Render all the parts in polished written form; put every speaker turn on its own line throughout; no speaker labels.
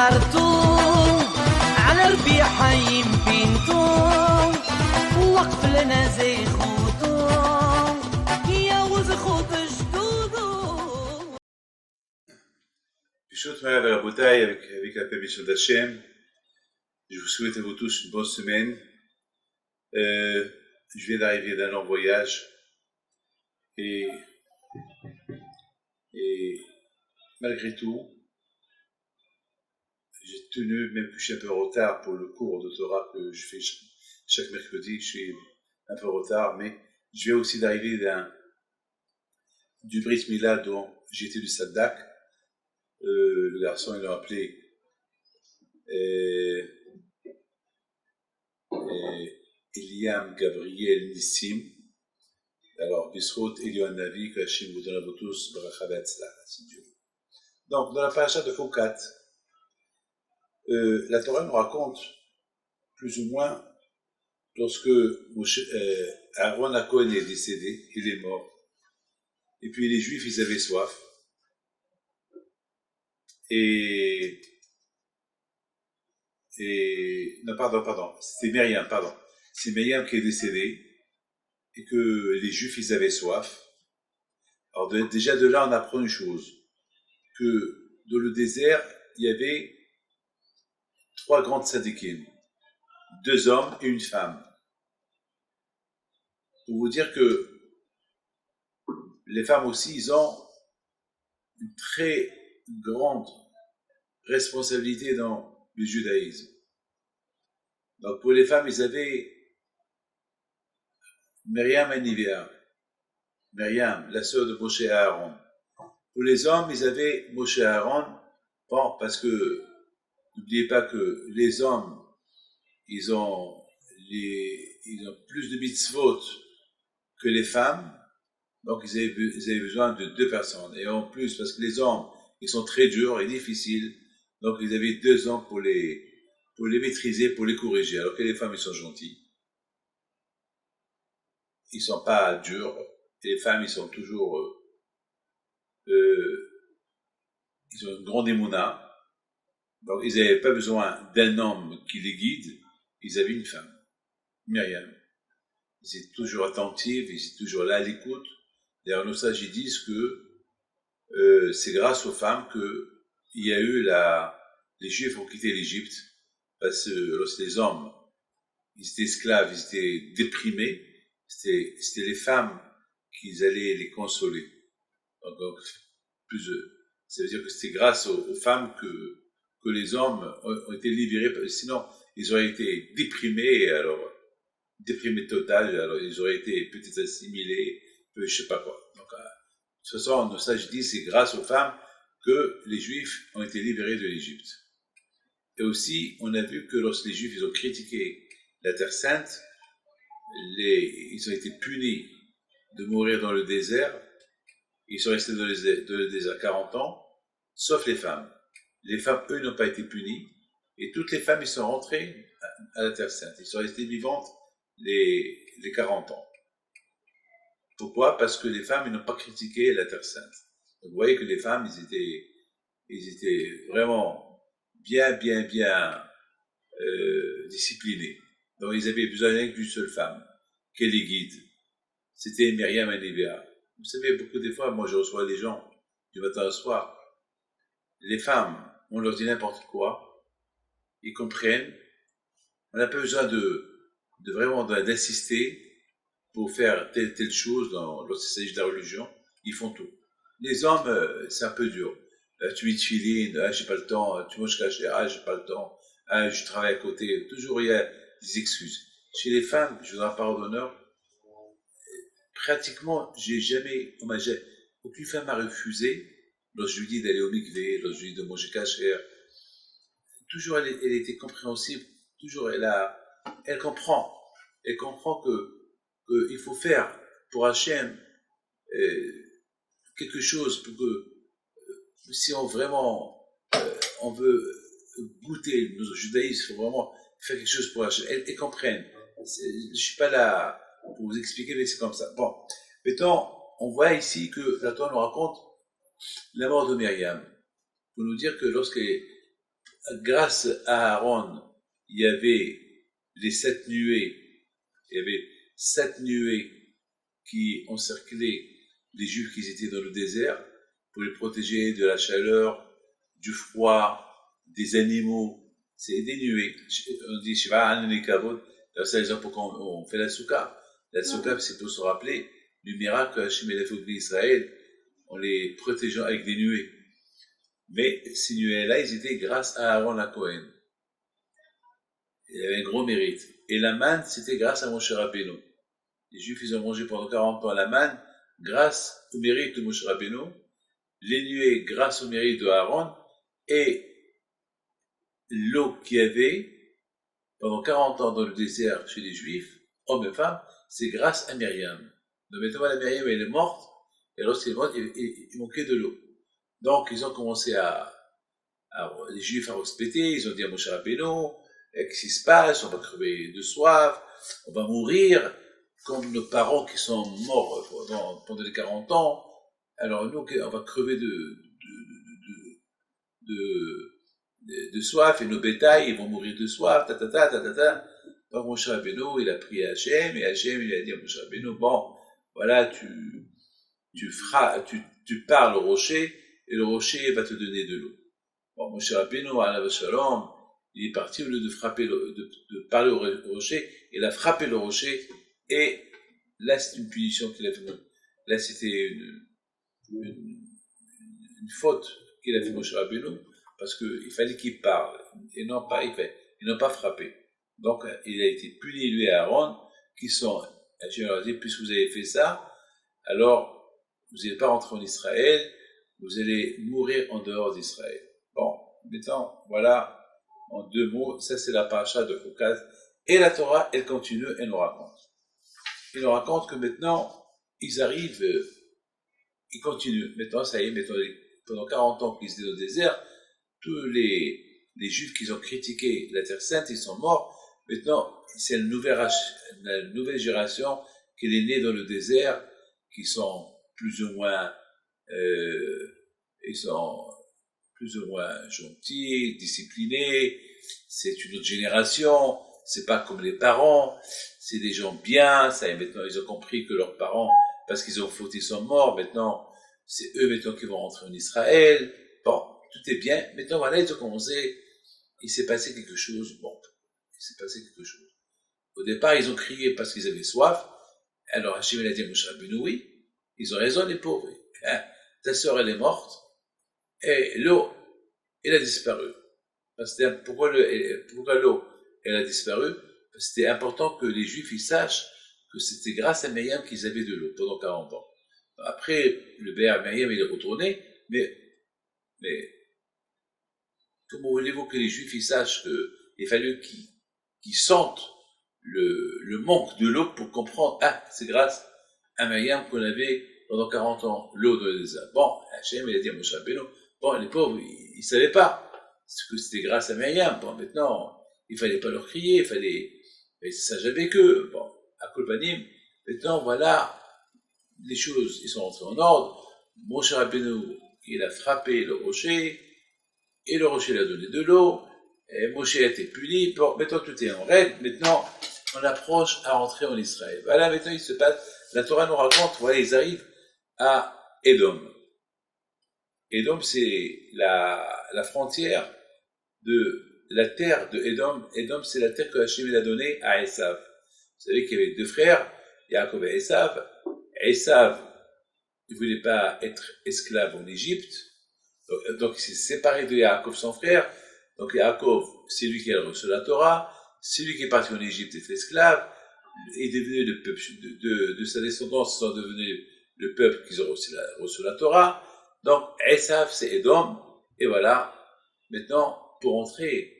خرطوم على ربيعها يمكنتم وقف لنا زي خطوم يا وزخوط جدودو.
Pishot Moav et Rabotai, avec la permission d'Hachem, je vous souhaite à vous tous une bonne semaine. Je viens d'arriver d'un long voyage et malgré tout, j'ai tenu, même que je suis un peu en retard pour le cours de Torah que je fais chaque mercredi, je suis un peu en retard, mais je viens aussi d'arriver du Brit Mila dont j'étais du Saddak. Le garçon, il l'a appelé Eliam Gabriel Nissim. Alors, Bisrout Elion Navi, que Hachem vous donne à vous tous, Bracha Be'atzlah, si Dieu veut. Donc, dans la paracha de Foukat, la Torah nous raconte, plus ou moins, lorsque Aaron HaKohen est décédé, il est mort, et puis les Juifs, ils avaient soif, non, pardon, c'était Myriam, c'est Myriam qui est décédée, et que les Juifs, ils avaient soif. Alors déjà de là, on apprend une chose, que dans le désert, il y avait 3 grandes tzadikim, 2 hommes et une femme. Pour vous dire que les femmes aussi, ils ont une très grande responsabilité dans le judaïsme. Donc pour les femmes, ils avaient Myriam et Nivea, Myriam, la sœur de Moshe et Aaron. Pour les hommes, ils avaient Moshe et Aaron, bon, parce que n'oubliez pas que les hommes, ils ont plus de mitzvot que les femmes, donc ils avaient besoin de 2 personnes. Et en plus, parce que les hommes, ils sont très durs et difficiles, donc ils avaient 2 hommes pour les maîtriser, pour les corriger. Alors que les femmes, ils sont gentils. Ils sont pas durs. Et les femmes, ils sont toujours... ils ont une grande émouna. Donc, ils n'avaient pas besoin d'un homme qui les guide. Ils avaient une femme, Myriam. Ils étaient toujours attentifs, ils étaient toujours là à l'écoute. D'ailleurs, nos sages ils disent que c'est grâce aux femmes que il y a eu les Juifs ont quitté l'Égypte. Parce que lorsque les hommes, ils étaient esclaves, ils étaient déprimés, c'était les femmes qui allaient les consoler. Donc ça veut dire que c'était grâce aux femmes que les hommes ont été libérés, sinon ils auraient été déprimés, déprimés total, alors ils auraient été peut-être assimilés, je sais pas quoi. Donc, de toute façon, nos sages disent c'est grâce aux femmes que les Juifs ont été libérés de l'Égypte. Et aussi, on a vu que lorsque les Juifs ils ont critiqué la Terre Sainte, ils ont été punis de mourir dans le désert. Ils sont restés dans le désert 40 ans, sauf les femmes. Les femmes, eux, n'ont pas été punies, et toutes les femmes, ils sont rentrées à la Terre Sainte. Ils sont restés vivantes les 40 ans. Pourquoi? Parce que les femmes, ils n'ont pas critiqué la Terre Sainte. Donc, vous voyez que les femmes, ils étaient vraiment bien disciplinées. Donc, ils avaient besoin d'une seule femme, qui les guide. C'était Myriam et Nivea. Vous savez, beaucoup des fois, moi, je reçois des gens du matin au soir. Les femmes, on leur dit n'importe quoi, ils comprennent. On n'a pas besoin de vraiment d'insister pour faire telle chose lorsqu'il s'agit de la religion. Ils font tout. Les hommes, c'est un peu dur. Tu mets tefilin, j'ai pas le temps. Tu manges caché, j'ai pas le temps. Je travaille à côté. Toujours, il y a des excuses. Chez les femmes, je vous donne un parole d'honneur, pratiquement, aucune femme m'a refusé lorsque je lui dis d'aller au mikvé, lorsque je lui dis de manger kasher. Toujours, elle était compréhensible. Toujours, elle comprend. Elle comprend que il faut faire pour Hachem quelque chose pour que si on vraiment on veut goûter le judaïsme, il faut vraiment faire quelque chose pour Hachem. Elles comprennent. Je suis pas là pour vous expliquer, mais c'est comme ça. Bon, maintenant, on voit ici que la Torah nous raconte la mort de Myriam, pour nous dire que lorsque grâce à Aaron, il y avait les 7 nuées, il y avait 7 nuées qui encerclaient les Juifs qui étaient dans le désert pour les protéger de la chaleur, du froid, des animaux. C'est des nuées. On dit Shiva An Kavod. C'est l'exemple pourquoi on fait la soukha. La soukha, c'est pour se rappeler du miracle que Hachem a fait au pays d'Israël en les protégeant avec des nuées. Mais ces nuées-là, ils étaient grâce à Aaron la Cohen. Il avait un gros mérite. Et la manne, c'était grâce à Moshe Rabbeinu. Les Juifs, ils ont mangé pendant 40 ans la manne grâce au mérite de Moshe Rabbeinu, les nuées grâce au mérite de Aaron, et l'eau qu'il y avait pendant 40 ans dans le désert chez les Juifs, hommes et femmes, c'est grâce à Myriam. Donc maintenant, la Myriam, elle est morte, et lorsqu'elle est morte, il manquait de l'eau. Donc, ils ont commencé les Juifs à respecter, ils ont dit à Moshe Rabbeinu, qu'est-ce qui se passe, on va crever de soif, on va mourir, comme nos parents qui sont morts pendant les 40 ans, alors nous, on va crever de soif, et nos bétails, ils vont mourir de soif, Donc Moshe Rabbeinu, il a prié Hachem, et Hachem, il a dit à Moshe Rabbeinu, bon, voilà, tu parles au rocher, et le rocher va te donner de l'eau. Bon, Moshe Rabbeinu, alav shalom, il est parti, au lieu de parler au rocher, il a frappé le rocher, et là, c'est une punition qu'il a fait. Là, c'était une faute qu'il a fait Moshe Rabbeinu, parce qu'il fallait qu'il parle, et non pas frappé. Donc, il a été puni, lui et Aaron, qui sont, je leur ai dit, puisque vous avez fait ça, alors, vous n'allez pas rentrer en Israël, vous allez mourir en dehors d'Israël. Bon, maintenant, voilà, en 2 mots, ça c'est la paracha de Chukaz. Et la Torah, elle continue, elle nous raconte. Il nous raconte que maintenant, ils arrivent, ils continuent. Maintenant, ça y est, maintenant, pendant 40 ans qu'ils étaient au désert, tous les Juifs qui ont critiqué la Terre Sainte, ils sont morts. Maintenant, c'est la nouvelle génération qui est née dans le désert, qui sont plus ou moins, gentils, disciplinés. C'est une autre génération. C'est pas comme les parents. C'est des gens bien. Ça, et maintenant, ils ont compris que leurs parents, parce qu'ils ont fauté, ils sont morts. Maintenant, c'est eux maintenant qui vont rentrer en Israël. Bon, tout est bien. Maintenant, voilà, ils ont commencé. Il s'est passé quelque chose. Bon, il s'est passé quelque chose. Au départ, ils ont crié parce qu'ils avaient soif. Alors, Hachem a dit à Moshe Rabbeinu, oui, ils ont raison, les pauvres. Hein, ta sœur, elle est morte, et l'eau, elle a disparu. Pourquoi l'eau, elle a disparu? Parce que c'était important que les Juifs, ils sachent que c'était grâce à Myriam qu'ils avaient de l'eau pendant 40 ans. Après, le Béar Myriam, il est retourné, mais comment voulez-vous que les Juifs, ils sachent qu'il fallait qu'ils sentent le manque de l'eau pour comprendre, c'est grâce à Myriam qu'on avait pendant 40 ans l'eau dans le désert. Bon, Hachem, il a dit à Moshe Rabbeinu, bon, les pauvres, ils savaient pas que c'était grâce à Myriam. Bon, maintenant, il fallait pas leur crier, ils s'agissait avec eux. Bon, à Kolpanim, maintenant, voilà, les choses, ils sont rentrés en ordre. Moshe Rabbeinu, il a frappé le rocher, et le rocher lui a donné de l'eau, et Moshe a été puni. Bon, maintenant, tout est en règle. Maintenant, on approche à rentrer en Israël. Voilà, maintenant, il se passe, la Torah nous raconte, voilà, ils arrivent à Édom. Édom, c'est la frontière de la terre de Édom. Édom, c'est la terre que Hachem a donnée à Esav. Vous savez qu'il y avait 2 frères, Yaakov et Esav. Esav ne voulait pas être esclave en Égypte, donc il s'est séparé de Yaakov, son frère. Donc Yaakov, c'est lui qui a reçu la Torah, c'est lui qui est parti en Égypte et fait esclave, est devenu le peuple, de sa descendance, sont devenus le peuple qui a reçu la Torah. Donc Esav, c'est Édom, et voilà. Maintenant, pour entrer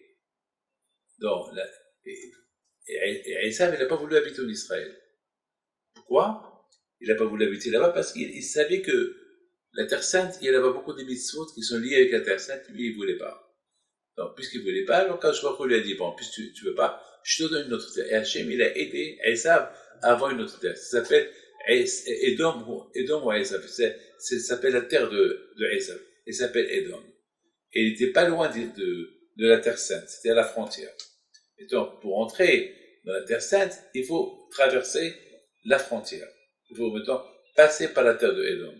dans et Esav, il n'a pas voulu habiter en Israël. Pourquoi? Il n'a pas voulu habiter là-bas parce qu'il savait que la Terre Sainte, il y a là-bas beaucoup de mitzvot qui sont liés avec la Terre Sainte, lui, il ne voulait pas. Donc, puisqu'il ne voulait pas, donc quand je lui a dit, bon, puisque tu ne veux pas, je te donne une autre terre. Et Hachem, il a aidé Esav à avoir une autre terre. Ça s'appelle Édom ou Esav. Ça s'appelle la terre de Esav. Elle s'appelle Édom. Et il n'était pas loin de la Terre Sainte, c'était à la frontière. Et donc, pour entrer dans la Terre Sainte, il faut traverser la frontière. Il faut maintenant passer par la terre de Édom.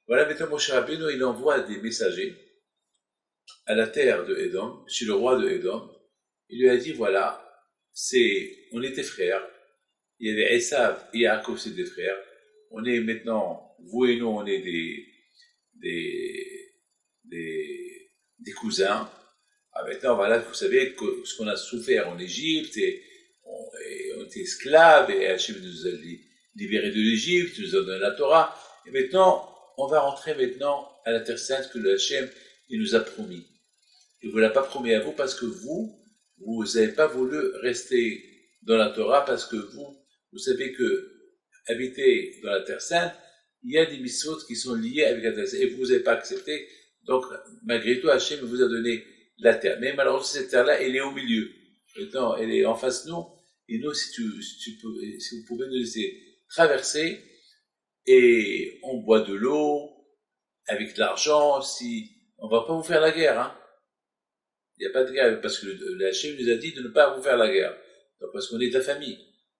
Voilà, maintenant Moshe Rabbeinu, il envoie des messagers à la terre de Édom, chez le roi de Édom. Il lui a dit, voilà, on était frères. Il y avait Esav et Yaakov, c'est des frères. On est maintenant, vous et nous, on est des cousins. Ah, maintenant, voilà, vous savez ce qu'on a souffert en Égypte, et on était esclaves, et Hachem nous a libérés de l'Égypte, nous a donné la Torah. Et maintenant, on va rentrer maintenant à la Terre Sainte que le Hachem, il nous a promis. Il ne vous l'a pas promis à vous parce que vous n'avez pas voulu rester dans la Torah parce que vous savez que habiter dans la Terre Sainte, il y a des mitzvot qui sont liés avec la Terre Sainte et vous n'avez pas accepté. Donc, malgré tout, Hachem vous a donné la terre. Mais malheureusement, cette terre-là, elle est au milieu. Maintenant, elle est en face de nous. Et nous, si vous pouvez nous laisser traverser, et on boit de l'eau, avec de l'argent, on va pas vous faire la guerre, hein. Il n'y a pas de guerre, parce que le Hachem nous a dit de ne pas vous faire la guerre. Donc, parce qu'on est de la famille.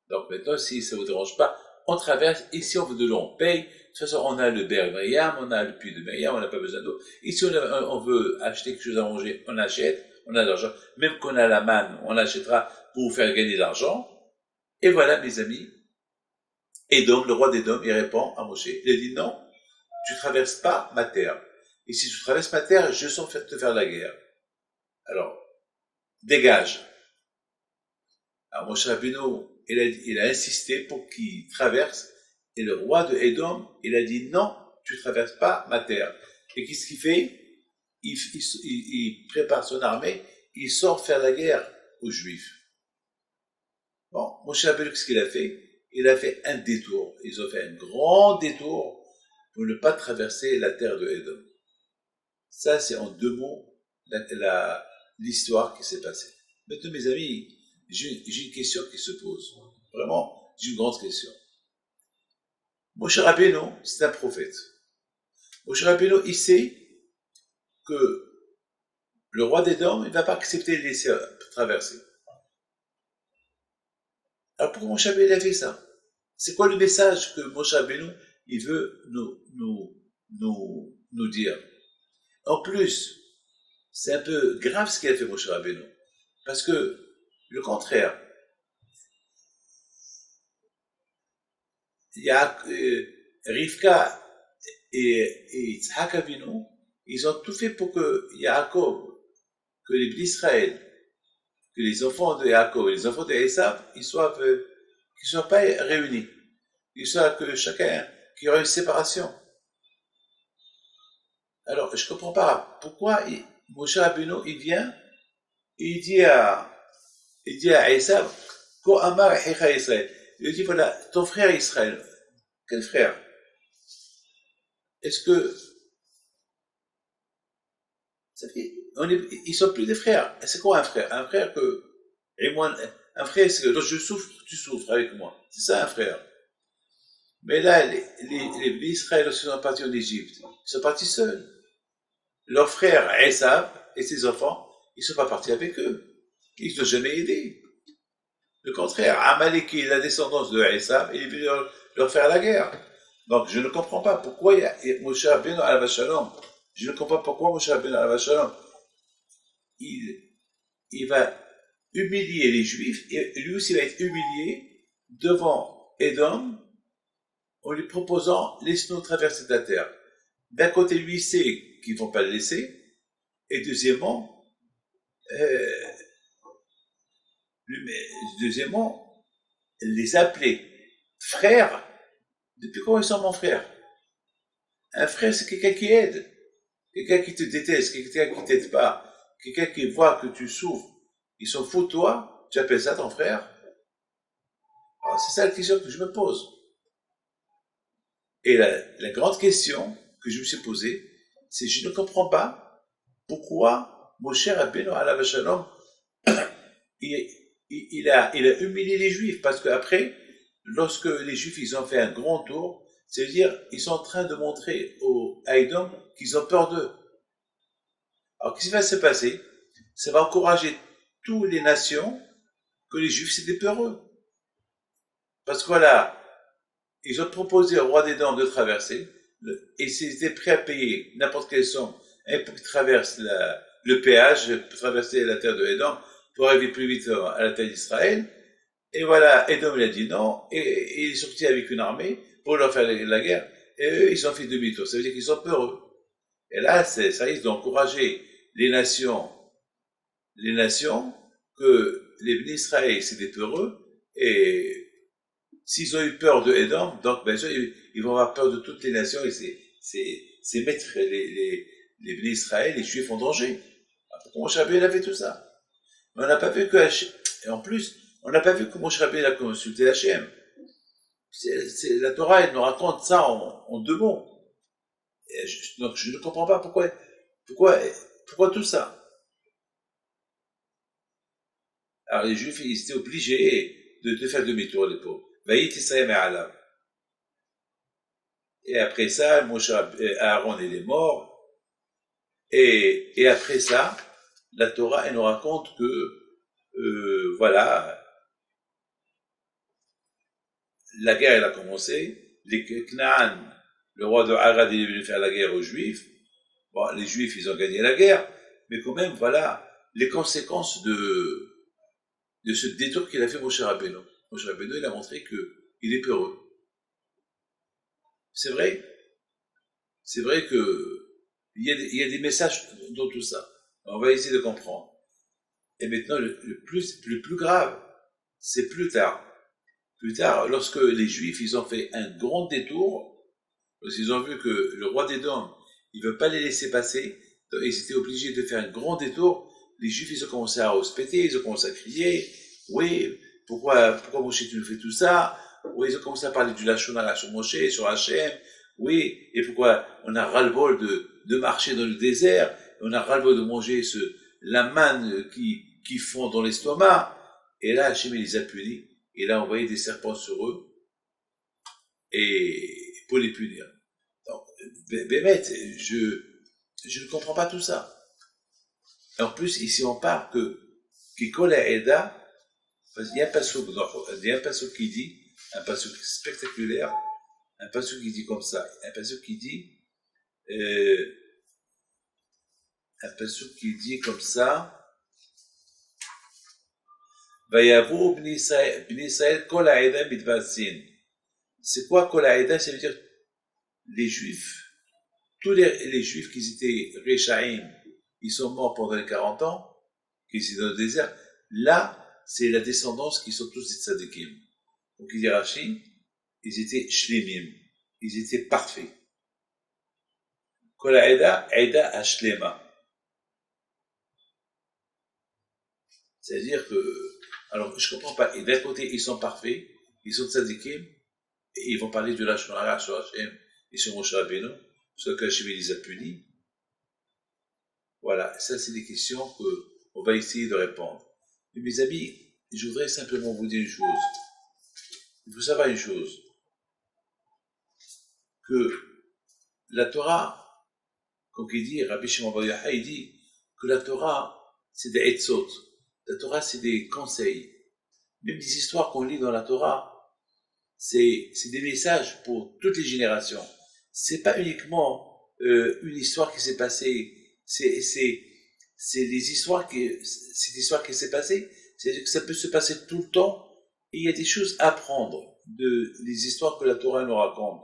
Donc maintenant, si ça vous dérange pas, on traverse, et si on veut de l'eau, on paye. De toute façon, on a le Ber Miriam, on a le puits de Miriam, on n'a pas besoin d'eau. Et si on veut acheter quelque chose à manger, on achète, on a de l'argent. Même qu'on a la manne, on l'achètera pour vous faire gagner de l'argent. Et voilà, mes amis. Édom, le roi d'Édom, il répond à Moshe. Il a dit, non, tu traverses pas ma terre. Et si tu traverses ma terre, je sens te faire la guerre. Alors, dégage. Alors, Moshe Rabbeinu, il a insisté pour qu'il traverse. Et le roi de Édom, il a dit, non, tu traverses pas ma terre. Et qu'est-ce qu'il fait? Il prépare son armée, il sort faire la guerre aux Juifs. Bon, Moshe Rabbeinu, qu'est-ce qu'il a fait? Il a fait un détour. Ils ont fait un grand détour pour ne pas traverser la terre de Édom. Ça, c'est en 2 mots l'histoire qui s'est passée. Maintenant, mes amis, j'ai une question qui se pose. Vraiment, j'ai une grande question. Moshe Rabbeinu, c'est un prophète. Moshe Rabbeinu, il sait que le roi d'Édom, il ne va pas accepter de laisser traverser. Alors pourquoi Moshe Rabbeinu a fait ça? C'est quoi le message que Moshe Rabbeinu il veut nous dire? En plus, c'est un peu grave ce qu'il a fait Moshe Rabbeinu, parce que le contraire, il y a Rivka et Yitzhak Avinu, ils ont tout fait pour que Yaakov, que les Israël, que les enfants de Yaakov et les enfants de Esav, qu'ils soient pas réunis. Qu'ils soient que chacun, qu'il y aura une séparation. Alors, je comprends pas pourquoi Moshe Rabbeinu, il vient, et il dit à Esav, Ko Amar Echa Israël. Il lui dit, voilà, ton frère Israël. Quel frère? Est-ce que, ça fait, ils sont plus des frères. C'est quoi un frère? Un frère un frère, c'est que lorsque je souffre, tu souffres avec moi. C'est ça un frère. Mais là, les Israël, lorsqu'ils sont partis en Égypte, ils sont partis seuls. Leur frère Esav et ses enfants, ils ne sont pas partis avec eux. Ils ne l'ont jamais aidé. Le contraire, Amalek est la descendance de Esav et il veut leur faire la guerre. Donc je ne comprends pas pourquoi Moshe Rabbeinu alav shalom. Je ne comprends pas pourquoi Moshe Rabbeinu alav shalom. Il va humilier les Juifs et lui aussi va être humilié devant Édom en lui proposant laisse-nous traverser la terre. D'un côté, lui sait qu'ils ne vont pas le laisser, et deuxièmement, les appeler frères. Depuis quand ils sont mon frère? Un frère, c'est quelqu'un qui aide, quelqu'un qui te déteste, quelqu'un qui ne t'aide pas, quelqu'un qui voit que tu souffres. Ils s'en foutent de toi, tu appelles ça ton frère? Alors, c'est ça la question que je me pose. Et la grande question que je me suis posée, c'est je ne comprends pas pourquoi Moshe Rabbeinu alav shalom il a humilié les Juifs, parce qu'après, lorsque les Juifs ils ont fait un grand tour, c'est-à-dire ils sont en train de montrer à Édom qu'ils ont peur d'eux. Alors qu'est-ce qui va se passer? ça va encourager toutes les nations que les Juifs c'est des peureux. Parce que voilà, ils ont proposé au roi des Dents de traverser, et s'ils étaient prêts à payer n'importe quelle somme pour qu'ils traversent le péage, pour traverser la terre de Édom, pour arriver plus vite à la terre d'Israël. Et voilà, Édom il a dit non, et il est sorti avec une armée pour leur faire la guerre, et eux ils ont fait demi-tour, ça veut dire qu'ils sont peureux. Et là, ça risque d'encourager les nations, que les bénis Israël c'est des peureux, et s'ils ont eu peur de Édom, donc bien sûr, ils vont avoir peur de toutes les nations, et c'est mettre les bénis Israël, les Juifs en danger. Comment Moshe Rabbeinu a fait tout ça? Mais on n'a pas vu que et en plus, on n'a pas vu que Moshe Rabbeinu a consulté Hachem. La Torah, elle nous raconte ça en deux mots. Donc je ne comprends pas pourquoi tout ça. Alors les Juifs, ils étaient obligés de faire demi-tour, les pauvres. Et après ça, Aaron il est mort. Et après ça, la Torah elle nous raconte que voilà, la guerre elle a commencé. Les Canaan, le roi de Arad il est venu faire la guerre aux Juifs. Bon, les Juifs ils ont gagné la guerre, mais quand même voilà les conséquences de ce détour qu'il a fait Moshe Rabbeinu. Moshe Rabbeinu il a montré qu'il est peureux. C'est vrai que il y a des messages dans tout ça. On va essayer de comprendre. Et maintenant, le plus grave, c'est plus tard. Plus tard, lorsque les Juifs, ils ont fait un grand détour, parce qu'ils ont vu que le roi d'Édom, il ne veut pas les laisser passer, donc ils étaient obligés de faire un grand détour. Les Juifs, ils ont commencé à rouspéter, ils ont commencé à crier. Oui, pourquoi Moshe, tu nous fais tout ça? Oui, ils ont commencé à parler du Lachon Hara sur Moshe, sur Hachem. Oui, et pourquoi on a ras-le-bol de marcher dans le désert, on a ras-le-bol de manger la manne qui fond dans l'estomac. Et là, Hachem les a punis. Il a envoyé des serpents sur eux et pour les punir. Donc, Bémet, je ne comprends pas tout ça. Et en plus, ici on parle que Kikol Eda, parce qu'il y a un passouk qui dit, un passouk spectaculaire, un passouk qui dit comme ça, un passouk qui dit comme ça, Vayavu bni Israël kol ha'eda mitvasin. C'est quoi kol ha'eda? Ça veut dire les Juifs, tous les Juifs qui étaient Rechaim, ils sont morts pendant les 40 ans, qui étaient dans le désert. Là, c'est la descendance qui sont tous des tzadikim. Donc, il dit Rashi, ils étaient shlemim, ils étaient parfaits. Kol ha'eda, eda hashlema. C'est-à-dire que, alors, je comprends pas. Et d'un côté, ils sont parfaits, ils sont tzadikim, et ils vont parler de Lachon Hara sur Hachem et sur Moshe Rabbeinu, parce que Hachem les a punis. Voilà, ça c'est des questions qu'on va essayer de répondre. Mais mes amis, je voudrais simplement vous dire une chose. Il faut savoir une chose, que la Torah, comme il dit, Rabbi Shimon Bar Yochai, il dit que la Torah, c'est des etzot. La Torah, c'est des conseils. Même des histoires qu'on lit dans la Torah, c'est des messages pour toutes les générations. C'est pas uniquement une histoire qui s'est passée. C'est des histoires qui s'est passée. C'est-à-dire que ça peut se passer tout le temps. Et il y a des choses à apprendre des histoires que la Torah nous raconte.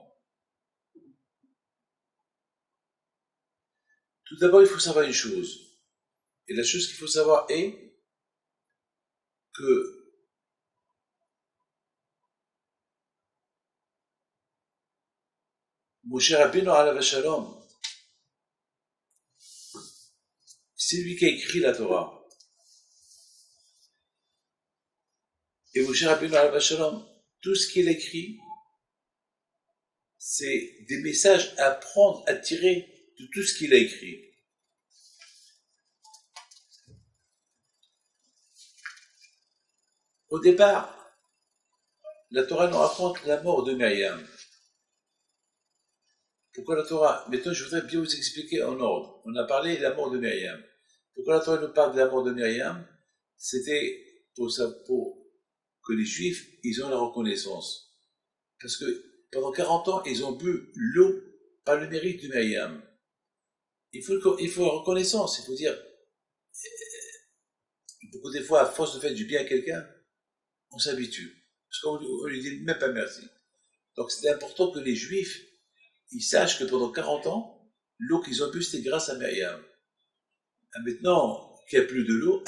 Tout d'abord, il faut savoir une chose. Et la chose qu'il faut savoir est que Moshe Rabbeinu alav shalom, c'est lui qui a écrit la Torah. Et Moshe Rabbeinu alav shalom, tout ce qu'il écrit, c'est des messages à prendre, à tirer de tout ce qu'il a écrit. Au départ, la Torah nous raconte la mort de Myriam. Pourquoi la Torah? Maintenant, je voudrais bien vous expliquer en ordre. On a parlé de la mort de Myriam. Pourquoi la Torah nous parle de la mort de Myriam? C'était pour que les Juifs, ils ont la reconnaissance. Parce que pendant 40 ans, ils ont bu l'eau par le mérite de Myriam. Il faut la reconnaissance, il faut dire, beaucoup des fois, à force de faire du bien à quelqu'un, on s'habitue. Parce qu'on lui dit même pas merci. Donc c'est important que les Juifs, ils sachent que pendant 40 ans, l'eau qu'ils ont bu, c'était grâce à Myriam. Maintenant qu'il n'y a plus de l'eau,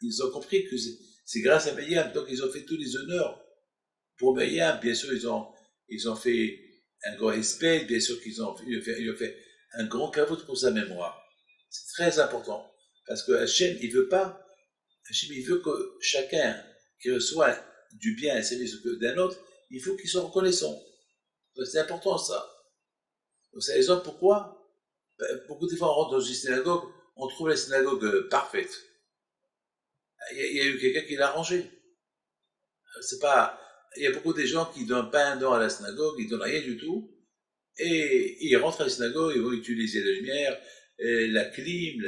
ils ont compris que c'est grâce à Myriam, donc ils ont fait tous les honneurs pour Myriam. Bien sûr, ils ont fait un grand respect, bien sûr qu'ils ont fait un grand caveau pour sa mémoire. C'est très important, parce que Hachem, il veut que chacun qui reçoit du bien et service d'un autre, il faut qu'il soit reconnaissant. Donc c'est important ça. Donc c'est la raison pourquoi, beaucoup de fois on rentre dans une synagogue, on trouve la synagogue parfaite. Il y a eu quelqu'un qui l'a arrangée. Il y a beaucoup de gens qui donnent pas un don à la synagogue, ils donnent rien du tout, et ils rentrent à la synagogue, ils vont utiliser la lumière, la clim,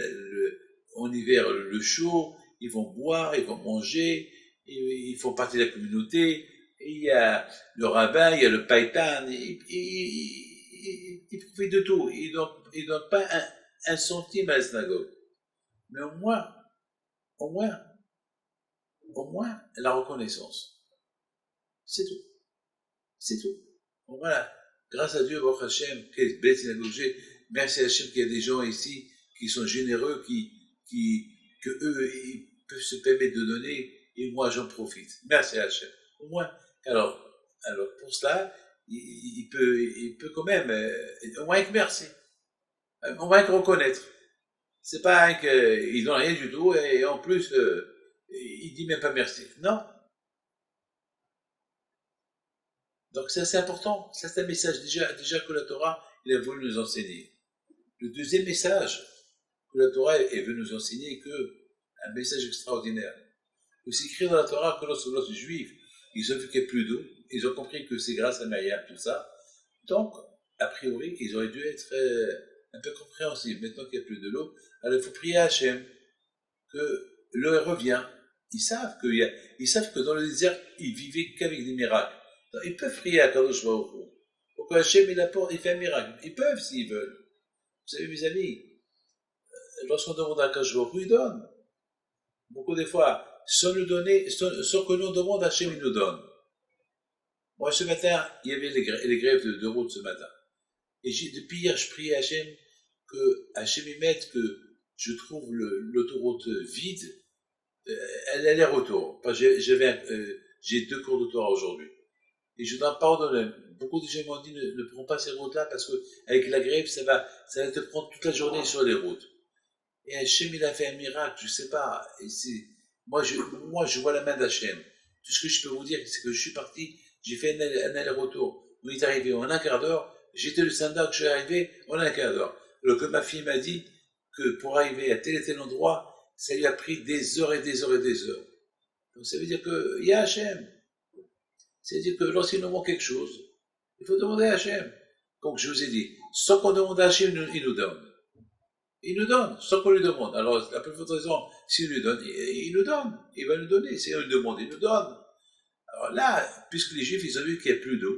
en hiver le chaud, ils vont boire, ils vont manger, ils font partie de la communauté, il y a le rabbin, il y a le païtan, ils profitent de tout, ils donnent pas un centime à la synagogue. Mais au moins, la reconnaissance. C'est tout. C'est tout. Bon, voilà. Grâce à Dieu, Baruch Hashem, quelle belle synagogue j'ai. Merci à Hashem qu'il y a des gens ici qui sont généreux, que eux, ils peuvent se permettre de donner, et moi, j'en profite. Merci à Hashem. Au moins, alors, pour cela, il peut quand même, au moins que merci. Au moins que reconnaître. C'est pas qu'il donne rien du tout, et en plus, il dit même pas merci. Non. Donc ça c'est important, ça c'est un message déjà que la Torah il a voulu nous enseigner. Le deuxième message que la Torah est venue nous enseigner, un message extraordinaire. C'est écrit dans la Torah que lorsque les Juifs, ils ont vu qu'il n'y a plus d'eau, ils ont compris que c'est grâce à Myriam, tout ça. Donc, a priori, ils auraient dû être un peu compréhensifs. Maintenant qu'il n'y a plus de l'eau, alors il faut prier à Hachem que l'eau revient. Ils savent que dans le désert, ils vivaient qu'avec des miracles. Ils peuvent prier à Kadosh Baruch Hu. Pour que Hachem il fait un miracle. Ils peuvent s'ils veulent. Vous savez, mes amis, lorsqu'on demande à Kadosh Baruch Hu, il donne. Beaucoup de fois, sans que l'on demande, Hachem il nous donne. Moi, ce matin, il y avait les grèves de route ce matin. Et depuis hier, je prie à Hachem que Hachem y mette que je trouve l'autoroute vide, aller-retour. J'ai 2 cours de Torah aujourd'hui. Et je dois pardonner. Beaucoup de gens m'ont dit ne prends pas ces routes-là parce que avec la grève, ça va te prendre toute la journée sur les routes. Et Hachem, il a fait un miracle, je sais pas. Et moi, je vois la main d'Hachem. Tout ce que je peux vous dire, c'est que je suis parti, j'ai fait un aller-retour. On est arrivé en un quart d'heure. J'étais le samedi que je suis arrivé en un quart d'heure. Alors que ma fille m'a dit que pour arriver à tel et tel endroit, ça lui a pris des heures et des heures et des heures. Donc ça veut dire qu'il y a Hachem. C'est-à-dire que lorsqu'il nous manque quelque chose, il faut demander à Hachem. Comme je vous ai dit, sans qu'on demande à Hachem, il nous donne. Il nous donne, sans qu'on lui demande. Alors, la plus forte raison, s'il lui donne, il nous donne. Il va nous donner. Si on lui demande, il nous donne. Alors là, puisque les Juifs, ils ont vu qu'il n'y a plus d'eau,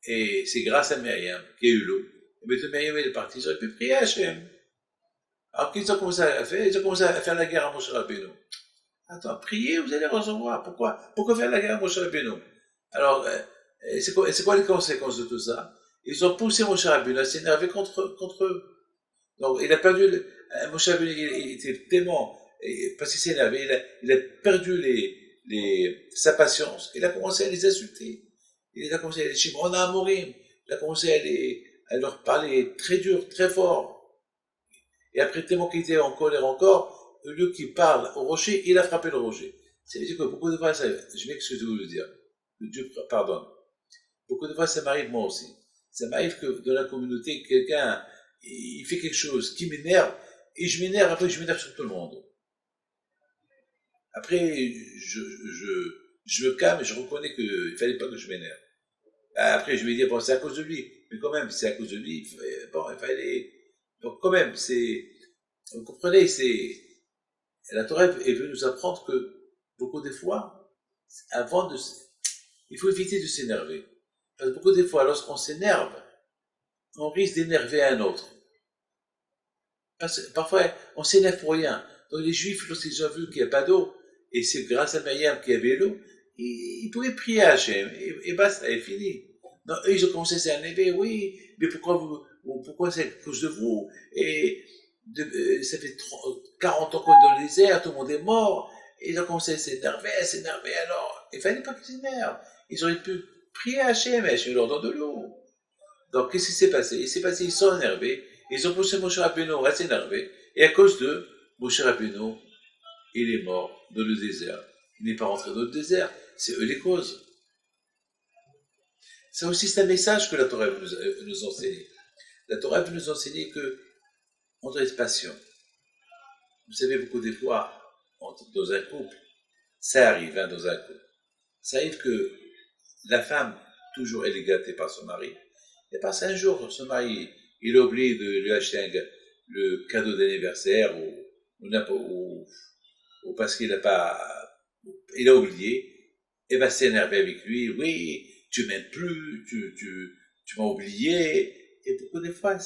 et c'est grâce à Myriam qu'il y a eu l'eau, et maintenant Myriam est partie, ils auraient pu prier à Hachem. Alors qu'ils ont commencé à faire, ils ont commencé à faire la guerre à Moshe Rabbeinu. Attends, priez, vous allez recevoir. Pourquoi faire la guerre à Moshe Rabbeinu? Alors, c'est quoi les conséquences de tout ça? Ils ont poussé Moshe Rabbeinu à s'énerver contre eux. Donc, il a perdu, Moshe Rabbeinu, il était tellement, parce qu'il s'est énervé, il a perdu sa patience. Il a commencé à les insulter. Il a commencé à les Shimon Amorim. Il a commencé à leur parler très dur, très fort. Et après, tellement qu'il était en colère encore, au lieu qu'il parle au rocher, il a frappé le rocher. C'est-à-dire que beaucoup de fois, je m'excuse de vous le dire, que Dieu pardonne. Beaucoup de fois, ça m'arrive moi aussi. Ça m'arrive que dans la communauté, quelqu'un, il fait quelque chose qui m'énerve, et je m'énerve, après je m'énerve sur tout le monde. Après, je me calme et je reconnais qu'il ne fallait pas que je m'énerve. Après, je vais dire, bon, c'est à cause de lui. Mais quand même, c'est à cause de lui, bon, il fallait... Donc quand même, vous comprenez, Et la Torah veut nous apprendre que beaucoup des fois, il faut éviter de s'énerver. Parce que beaucoup des fois, lorsqu'on s'énerve, on risque d'énerver un autre. Parce que parfois, on s'énerve pour rien. Donc les Juifs, lorsqu'ils ont vu qu'il n'y a pas d'eau, et c'est grâce à Myriam qu'il y avait l'eau, ils pouvaient prier à Hachem, et basta, et fini. Non, eux, ils ont commencé à s'énerver, oui, mais pourquoi c'est à cause de vous? Et ça fait 40 ans qu'on est dans le désert, tout le monde est mort, et ils ont commencé à s'énerver, alors, il fallait pas qu'ils s'énervent. Ils auraient pu prier à Hachem, et Hachem leur donne de l'eau. Donc, qu'est-ce qui s'est passé? Il s'est passé, ils sont énervés, ils ont poussé Moshe Rabbeinu à s'énerver, et à cause d'eux, Moshe Rabbeinu, il est mort dans le désert. Il n'est pas rentré dans le désert, c'est eux les causes. Ça aussi, c'est un message que la Torah veut nous enseigner. La Torah veut nous enseigner que on doit être patient. Vous savez, beaucoup des fois, dans un couple, ça arrive, dans un couple. Ça arrive que la femme, toujours, elle est gâtée par son mari, et parce qu'un jour, son mari, il a oublié de lui acheter le cadeau d'anniversaire, ou parce qu'il il a oublié, et va s'énerver avec lui, oui, tu m'aimes plus, tu m'as oublié, et beaucoup de fois,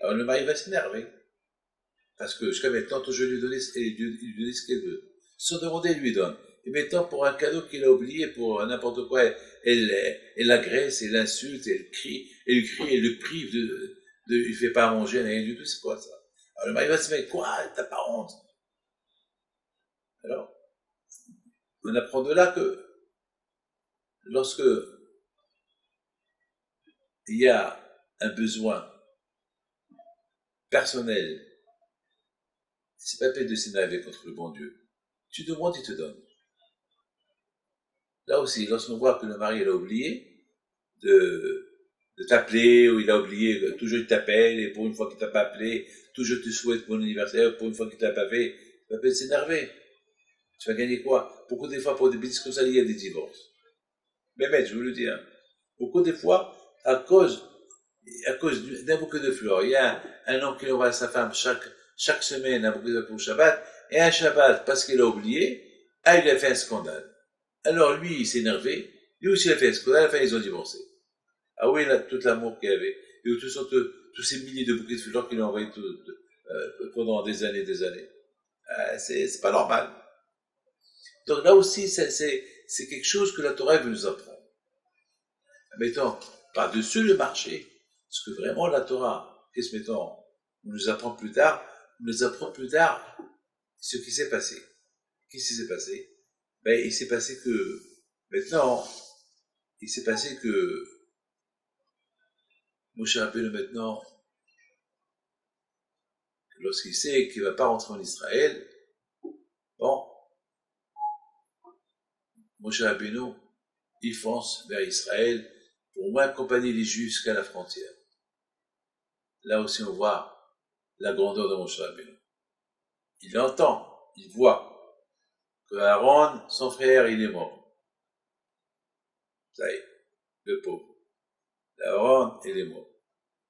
alors le mari va s'énerver, parce que jusqu'à maintenant, toujours lui donner ce qu'elle veut. Sans demander, il lui donne. Et maintenant, pour un cadeau qu'il a oublié, pour n'importe quoi, elle l'agresse, elle l'insulte, elle le prive il fait pas à manger, rien du tout, c'est quoi ça? Alors le mari va se mettre, quoi, t'as pas honte? Alors, on apprend de là que, lorsque il y a un besoin personnel, c'est pas peine de s'énerver contre le bon Dieu. Tu demandes, il te donne. Là aussi, lorsqu'on voit que le mari il a oublié de t'appeler, ou il a oublié, toujours il t'appelle, et pour une fois qu'il t'a pas appelé, toujours te souhaite bon anniversaire, pour une fois qu'il t'a pas fait, tu vas pas s'énerver. Tu vas gagner quoi? Beaucoup des fois, pour des bêtises comme ça, il y a des divorces. Mais je vous le dis, hein. Beaucoup des fois, à cause d'un bouquet de fleurs, il y a un homme qui envoie à sa femme chaque semaine un bouquet de fleurs pour Shabbat, et un Shabbat, parce qu'il a oublié, il a fait un scandale. Alors lui, il s'est énervé, lui aussi il a fait un scandale, à la fin ils ont divorcé. Ah oui, là, tout l'amour qu'il y avait, et tous ces milliers de bouquets de fleurs qu'il a envoyés pendant des années. C'est pas normal. Donc là aussi, c'est quelque chose que la Torah veut nous apprendre. Mettons, par-dessus le marché, parce que vraiment la Torah, on nous apprend plus tard ce qui s'est passé. Qu'est-ce qui s'est passé? Il s'est passé que Moshe Rabbeinu maintenant, lorsqu'il sait qu'il ne va pas rentrer en Israël, Moshe Rabbeinu, il fonce vers Israël pour au moins accompagner les Juifs jusqu'à la frontière. Là aussi, on voit la grandeur de Moshe Rabbeinu. Il entend, il voit que Aaron, son frère, il est mort. Ça y est, le pauvre. Aaron, il est mort.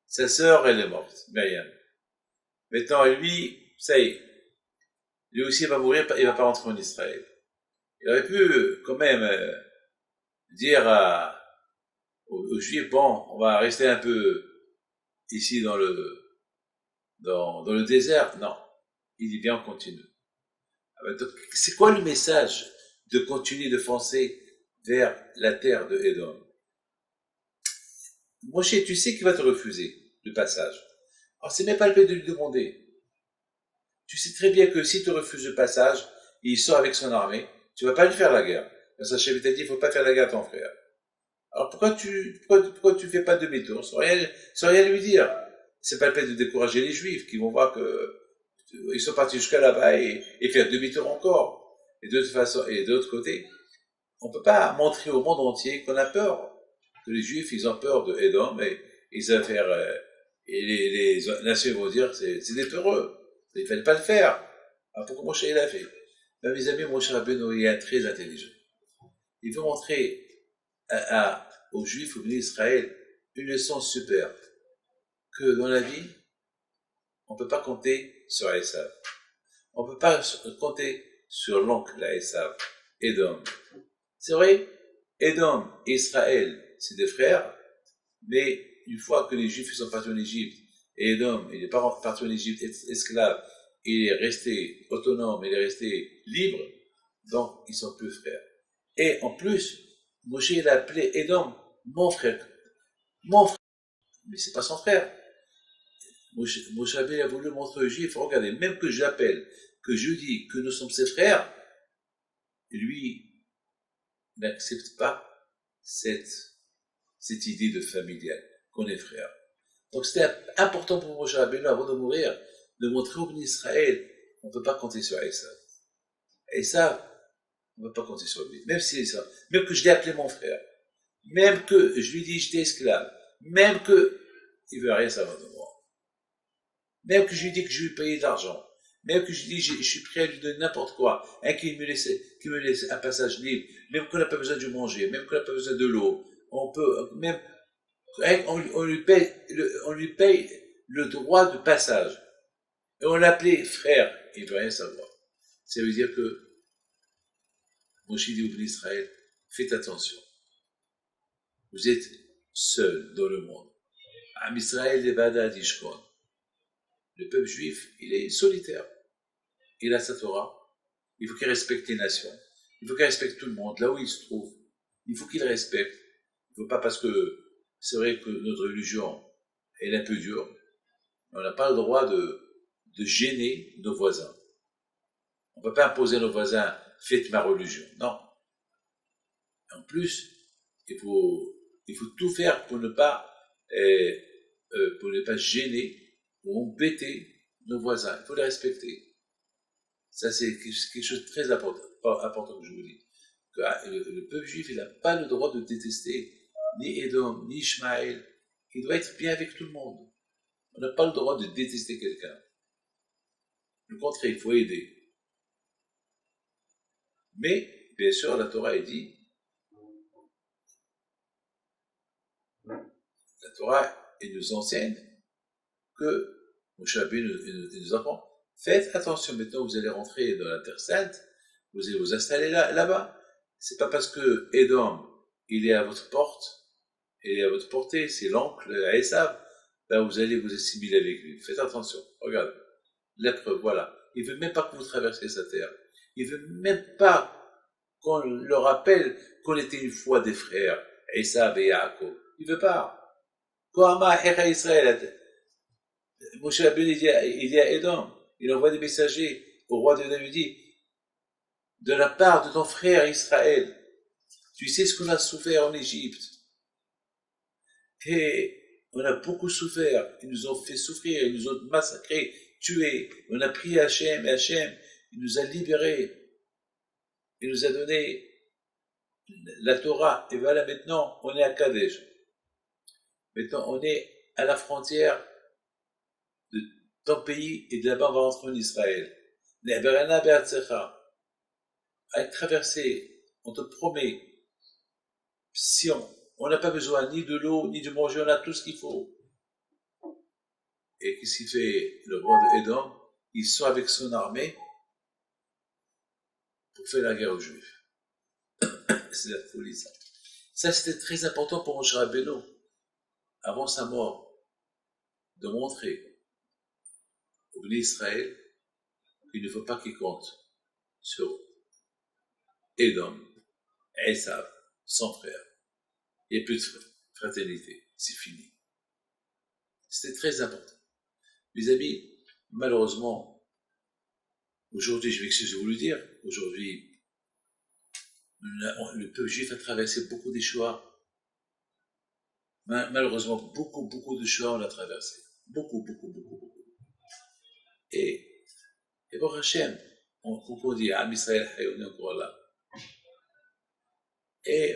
Sa sœur, elle est morte, Myriam. Maintenant, lui, ça y est. Lui aussi, il va mourir, il va pas rentrer en Israël. Il aurait pu, quand même, dire aux Juifs, bon, on va rester un peu ici dans le désert. Non. Il dit bien, on continue. Donc, c'est quoi le message de continuer de foncer vers la terre de Édom? Moshe, tu sais qu'il va te refuser le passage. Alors, c'est même pas le peine de lui demander. Tu sais très bien que s'il te refuse le passage, il sort avec son armée, tu vas pas lui faire la guerre. Parce que Hachem t'a dit, il faut pas faire la guerre à ton frère. Alors pourquoi tu fais pas demi-tour sans rien lui dire? C'est pas le peine de décourager les Juifs qui vont voir que ils sont partis jusqu'à là-bas et faire demi-tour encore. Et de toute façon, et de l'autre côté, on peut pas montrer au monde entier qu'on a peur. Que les Juifs, ils ont peur de Édom et ils vont faire, et les nations vont dire, c'est des peureux. Il fallait pas le faire. Alors pourquoi Moshe l'a fait? Ben, mes amis, Moshe Rabbeinu est très intelligent. Il veut montrer aux Juifs, aux bénis d'Israël, une leçon super. Que dans la vie, on ne peut pas compter sur Esav. On ne peut pas compter sur l'oncle à Esav, Édom. C'est vrai, Édom et Israël, c'est des frères, mais une fois que les Juifs sont partis en Égypte, et Édom, il est pas parti en Égypte esclave, il est resté autonome, il est resté libre, donc ils sont plus frères. Et en plus, Moshe il a appelé Édom mon frère. Mon frère. Mais c'est pas son frère. Moshe a voulu montrer aux Juifs, regardez, même que j'appelle, que je dis que nous sommes ses frères, lui n'accepte pas cette idée de familial, qu'on est frères. Donc c'était important pour Moshe Rabbeinu, avant de mourir, de montrer au béni Israël, on ne peut pas compter sur Esav. Esav, on ne peut pas compter sur lui. Même si Esav, même que je l'ai appelé mon frère, même que je lui dis j'étais esclave, même que il veut rien savoir de moi, même que je lui dis que je lui payais de l'argent, même que je lui dis je suis prêt à lui donner n'importe quoi, qu'il me laisse un passage libre, même qu'on n'a pas besoin de manger, même qu'on n'a pas besoin de l'eau, on peut même on lui paye le droit de passage. Et on l'appelait frère, il ne veut rien savoir. Ça veut dire que Moshe dit au béni Israël, faites attention. Vous êtes seul dans le monde. Am Israël levada dishkon. Le peuple juif, il est solitaire. Il a sa Torah. Il faut qu'il respecte les nations. Il faut qu'il respecte tout le monde, là où il se trouve. Il faut qu'il respecte. Il ne faut pas, parce que c'est vrai que notre religion est un peu dure. On n'a pas le droit de gêner nos voisins. On ne peut pas imposer à nos voisins, faites ma religion. Non. En plus, il faut tout faire pour ne pas gêner ou embêter nos voisins. Il faut les respecter. Ça, c'est quelque chose de très important que je vous dis. Que le peuple juif, il n'a pas le droit de détester ni Édom, ni Ishmaël. Il doit être bien avec tout le monde. On n'a pas le droit de détester quelqu'un. Le contraire, il faut aider. Mais, bien sûr, la Torah est dit, la Torah nous enseigne que Moshe Rabbeinu nous apprend, faites attention, maintenant vous allez rentrer dans la Terre Sainte, vous allez vous installer là-bas. C'est pas parce que Édom, il est à votre porte, il est à votre portée, c'est l'oncle à Esav, là vous allez vous assimiler avec lui. Faites attention, regarde, la preuve, voilà. Il veut même pas que vous traversiez sa terre. Il veut même pas qu'on leur rappelle qu'on était une fois des frères, Esav et Yaakov. Il veut pas. Kohama Echa Israël, Moshe Rabbeinu il dit à Édom, il envoie des messagers au roi de Édom, il dit, de la part de ton frère Israël, tu sais ce qu'on a souffert en Égypte. Et on a beaucoup souffert, ils nous ont fait souffrir, ils nous ont massacrés, tués. On a prié Hachem, et Hachem, il nous a libérés. Il nous a donné la Torah. Et voilà, maintenant, on est à Kadesh. Maintenant, on est à la frontière de ton pays, et de là-bas, on va rentrer en Israël. Avec traversée, on te promet, si on n'a pas besoin ni de l'eau, ni de manger, on a tout ce qu'il faut. Et qu'est-ce qu'il fait le roi d'Édom? Il sort avec son armée pour faire la guerre aux Juifs. C'est la folie, ça. Ça, c'était très important pour Moshe Rabbeinu, avant sa mort, de montrer au béni Israël qu'il ne faut pas qu'il compte sur Édom, Esav, son frère. Il n'y a plus de fraternité, c'est fini. C'était très important. Mes amis, malheureusement, aujourd'hui, je m'excuse de vous le dire, aujourd'hui, le peuple juif a traversé beaucoup des Shoah. Malheureusement, beaucoup de Shoah on l'a traversé. Beaucoup. Et pour Hachem, on dit, Am Israël, on est encore là. Et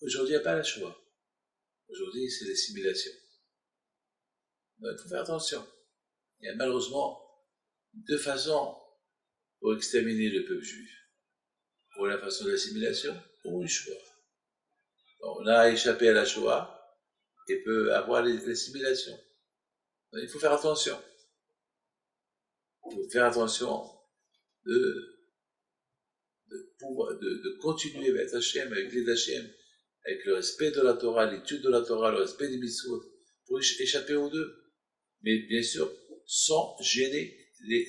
aujourd'hui, il n'y a pas la Shoah. Aujourd'hui, c'est l'assimilation. Donc, il faut faire attention. Il y a malheureusement deux façons pour exterminer le peuple juif. Ou la façon de l'assimilation, ou une Shoah. Donc, on a échappé à la Shoah et peut avoir l'assimilation. Donc, il faut faire attention. Il faut faire attention de, de continuer avec Hachem, avec les Hachem, avec le respect de la Torah, l'étude de la Torah, le respect des mitzvot, pour échapper aux deux. Mais bien sûr, sans gêner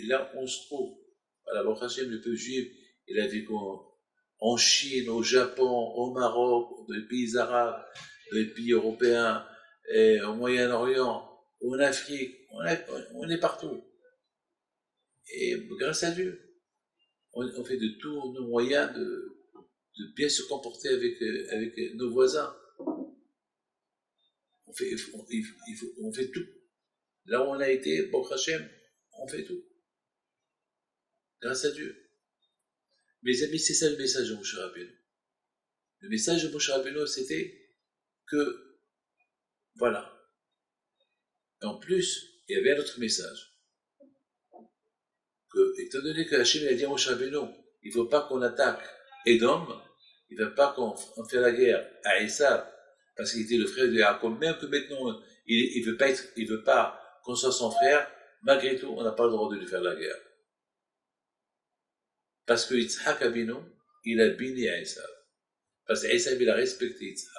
là où on se trouve. Voilà, Baruch Hashem, le peuple juif, il a vécu en Chine, au Japon, au Maroc, dans les pays arabes, dans les pays européens, et au Moyen-Orient, en Afrique, on est partout. Et grâce à Dieu, on fait de tous nos moyens de bien se comporter avec nos voisins. On fait tout. Là où on a été, Baruch Hashem, on fait tout. Grâce à Dieu. Mes amis, c'est ça le message de Moshe Rabbeinu. Le message de Moshe Rabbeinu, c'était que, voilà. Et en plus, il y avait un autre message. Que, étant donné que Hachem a dit à Moshe Rabbeinu, il ne faut pas qu'on attaque Edom, il ne faut pas qu'on fasse la guerre à Esav, parce qu'il était le frère de Yaakov, même que maintenant, il veut pas qu'on soit son frère, malgré tout, on n'a pas le droit de lui faire la guerre. Parce que Yitzhak Abinu, il a béni à Esav. Parce que Esav, il a respecté Yitzhak.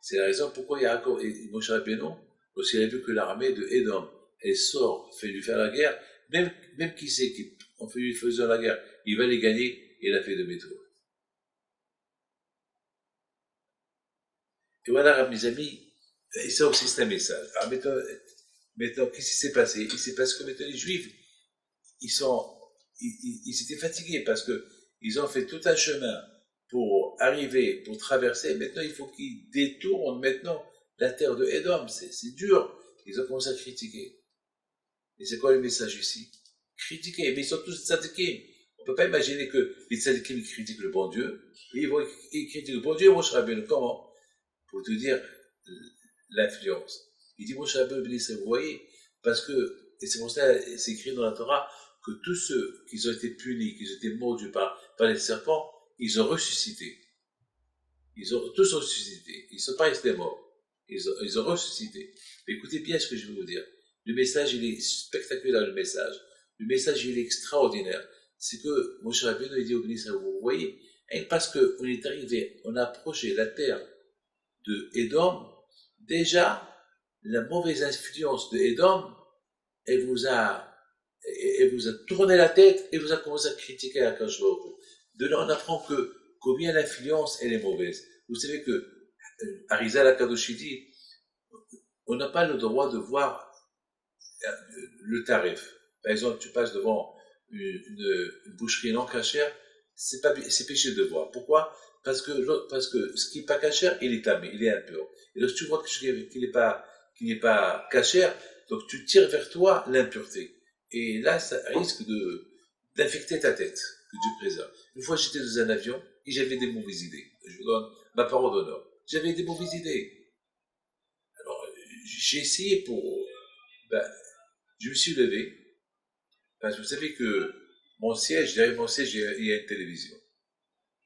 C'est la raison pourquoi Yaakov et Moshe Rabbeinu, lorsqu'il a vu que l'armée de Edom, elle sort, fait lui faire la guerre, même qui sait qu'on fait lui faisant la guerre, il va les gagner, il a fait demi-tour. Et voilà, mes amis, et ça aussi c'est un message. Alors maintenant qu'est-ce qui s'est passé? Il s'est passé que maintenant les Juifs, ils s'étaient fatigués parce que ils ont fait tout un chemin pour arriver, pour traverser. Maintenant, il faut qu'ils détournent maintenant la terre de Edom. C'est dur. Ils ont commencé à critiquer. Et c'est quoi le message ici? Critiquer. Mais ils sont tous tzadikim. On ne peut pas imaginer que les tzadikim critiquent le bon Dieu. Ils critiquent le bon Dieu. Moshe Rabbeinu, comment? Pour te dire l'influence. Il dit Moshe Rabbeinu, vous voyez, parce que, et c'est pour ça, c'est écrit dans la Torah, que tous ceux qui ont été punis, qui ont été mordus par les serpents, ils ont ressuscité. Ils ont tous ressuscité. Ils ne sont pas restés morts. Ils ont ressuscité. Mais écoutez bien ce que je vais vous dire. Le message, il est spectaculaire, le message. Le message, il est extraordinaire. C'est que Moshe Rabbeinu, il dit au ministre, vous voyez, parce qu'on est arrivé, on a approché la terre de Édom, déjà, la mauvaise influence de Édom, elle vous a tourné la tête et vous a commencé à critiquer Akash Baruch Hu. De là, on apprend que combien l'influence, elle est mauvaise. Vous savez que Arizal Akadoshi dit, on n'a pas le droit de voir le tarif. Par exemple, tu passes devant une boucherie non cachère, c'est péché de voir. Pourquoi? Parce que ce qui n'est pas cachère, il est tamé, il est impur. Et lorsque tu vois qu'il n'est pas cachère, donc tu tires vers toi l'impureté. Et là, ça risque d'infecter ta tête, que Dieu préserve. Une fois, j'étais dans un avion et j'avais des mauvaises idées. Je vous donne ma parole d'honneur. J'avais des mauvaises idées. Alors, j'ai essayé je me suis levé. Parce que vous savez que derrière mon siège, il y a une télévision.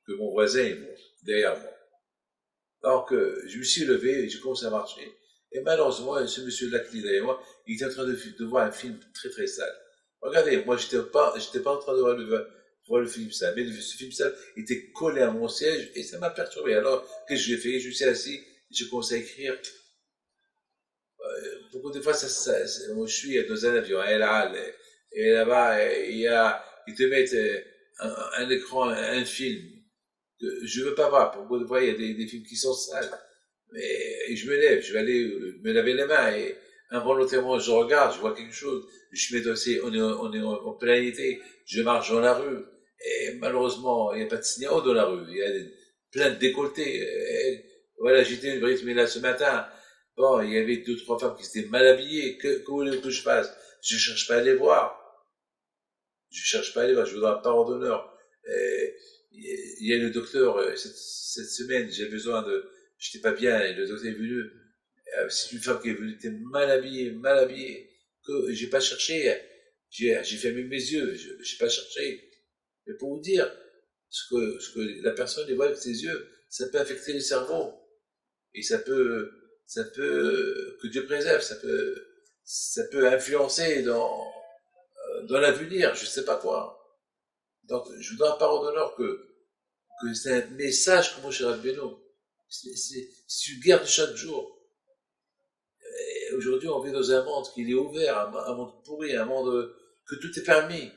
Que mon voisin est mort, derrière moi. Alors que je me suis levé et j'ai commencé à marcher. Et malheureusement, ce monsieur-là qui est derrière moi, il était en train de voir un film très très sale. Regardez, moi j'étais pas en train de voir le film sale, mais ce film sale était collé à mon siège et ça m'a perturbé. Alors, qu'est-ce que j'ai fait? Je me suis assis, j'ai commencé à écrire. Beaucoup de fois, moi je suis dans un avion, et là-bas, ils te mettent un écran, un film que je veux pas voir. Beaucoup de fois, il y a des films qui sont sales. Et je me lève, je vais aller me laver les mains et involontairement je regarde, je vois quelque chose, je mets aussi, on est en plein été, je marche dans la rue et malheureusement il n'y a pas de signaux dans la rue, il y a plein de décolletés. Et voilà, j'étais une rythme là ce matin, bon, il y avait 2-3 femmes qui étaient mal habillées, que voulez-vous que je fasse? Je cherche pas à les voir, je vous donne la parole d'honneur. Il y a le docteur, cette semaine, j'ai besoin j'étais pas bien, et le docteur est venu, c'est une femme qui est venue, était mal habillée, que j'ai pas cherché, j'ai fermé mes yeux, j'ai pas cherché. Mais pour vous dire, ce que la personne voit avec ses yeux, ça peut affecter le cerveau. Et ça peut, que Dieu préserve, ça peut influencer
dans l'avenir, je ne sais pas quoi. Donc, je vous donne la parole d'honneur que c'est un message que Moshe Rabbeinu. C'est une guerre de chaque jour. Et aujourd'hui, on vit dans un monde qui est ouvert, un monde pourri, un monde que tout est permis.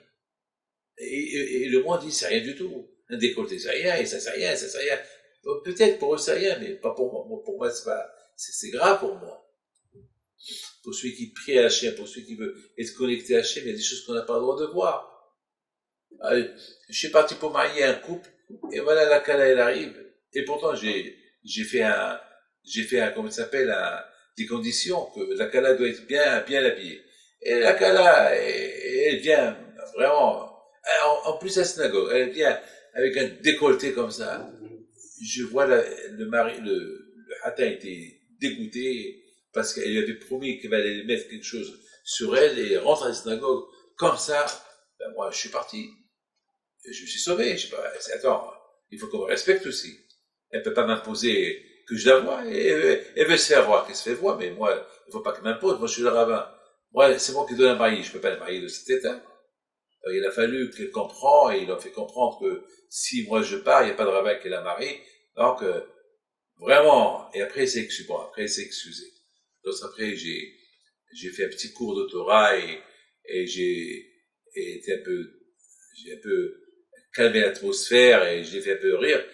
Et le monde dit, c'est rien du tout. Un décolleté, c'est rien, et ça, c'est rien, ça, c'est rien. Peut-être pour eux, c'est rien, mais pas pour moi. Pour moi, c'est grave pour moi. Pour celui qui prie à Hachem, pour celui qui veut être connecté à Hachem, il y a des choses qu'on n'a pas le droit de voir. Je suis parti pour marier un couple, et voilà, la Kala, elle arrive. Et pourtant, j'ai fait comment ça s'appelle, des conditions, que la Kala doit être bien habillée. Et la Kala, elle vient vraiment, en plus à la synagogue, elle vient avec un décolleté comme ça. Je vois le Hatan était dégoûté, parce qu'elle lui avait promis qu'elle allait mettre quelque chose sur elle, et rentre à la synagogue comme ça. Ben moi, je suis parti. Je me suis sauvé. Je sais pas, attends, il faut qu'on me respecte aussi. Elle peut pas m'imposer que je la vois. Elle veut se faire voir, qu'elle se fait voir, mais moi, il faut pas qu'elle m'impose. Moi, je suis le rabbin. Moi, c'est moi qui dois la marier. Je peux pas la marier de cet état. Alors, il a fallu qu'elle comprenne, et il a fait comprendre que si moi je pars, il n'y a pas de rabbin qui la marie. Donc, vraiment, et après, c'est excusé. Bon, après, c'est excusé. Donc, après, j'ai fait un petit cours de Torah, et j'ai un peu calmé l'atmosphère, et je l'ai fait un peu rire,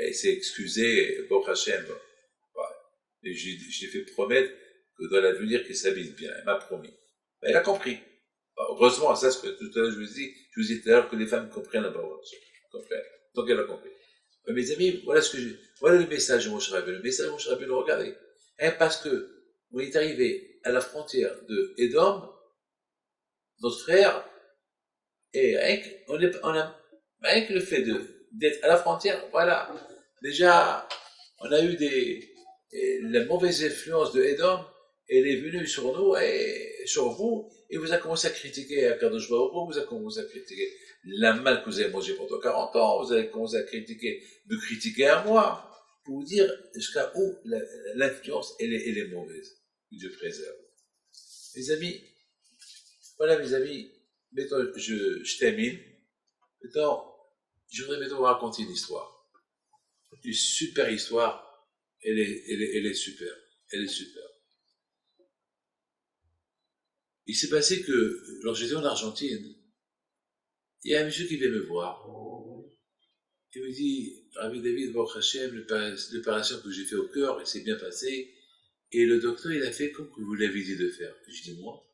et c'est excusé, Baruch Hashem. Ouais. Et je l'ai fait promettre que dans l'avenir, qu'elle s'habille bien. Elle m'a promis. Ben, elle a compris. Ben, heureusement, ça, ce que tout à l'heure je vous dis tout à l'heure que les femmes comprennent la parole. Comprennent. Donc elle a compris. Ben, mes amis, voilà le message de Moshe Rabbeinu. Le message de Moshe Rabbeinu, regardez. Parce que, on est arrivé à la frontière de Édom, notre frère, et rien que le fait d'être à la frontière, voilà. Déjà, on a eu la mauvaise influence de Édom, elle est venue sur nous et sur vous, et vous a commencé à critiquer Akadosh Baruch Hu, vous a commencé à critiquer la mal que vous avez mangé pendant 40 ans, vous avez commencé à me critiquer à moi, pour vous dire jusqu'à où l'influence, elle est mauvaise. Dieu préserve. Mes amis, voilà mes amis, maintenant je termine. Maintenant, je voudrais vous raconter une histoire. Une super histoire. Elle est super. Elle est super. Il s'est passé que, lorsque j'étais en Argentine, il y a un monsieur qui vient me voir. Il me dit, Rabbi David, Baruch Hashem, l'opération que j'ai fait au cœur, elle s'est bien passée. Et le docteur, il a fait comme que vous l'avez dit de faire. Je dis, moi,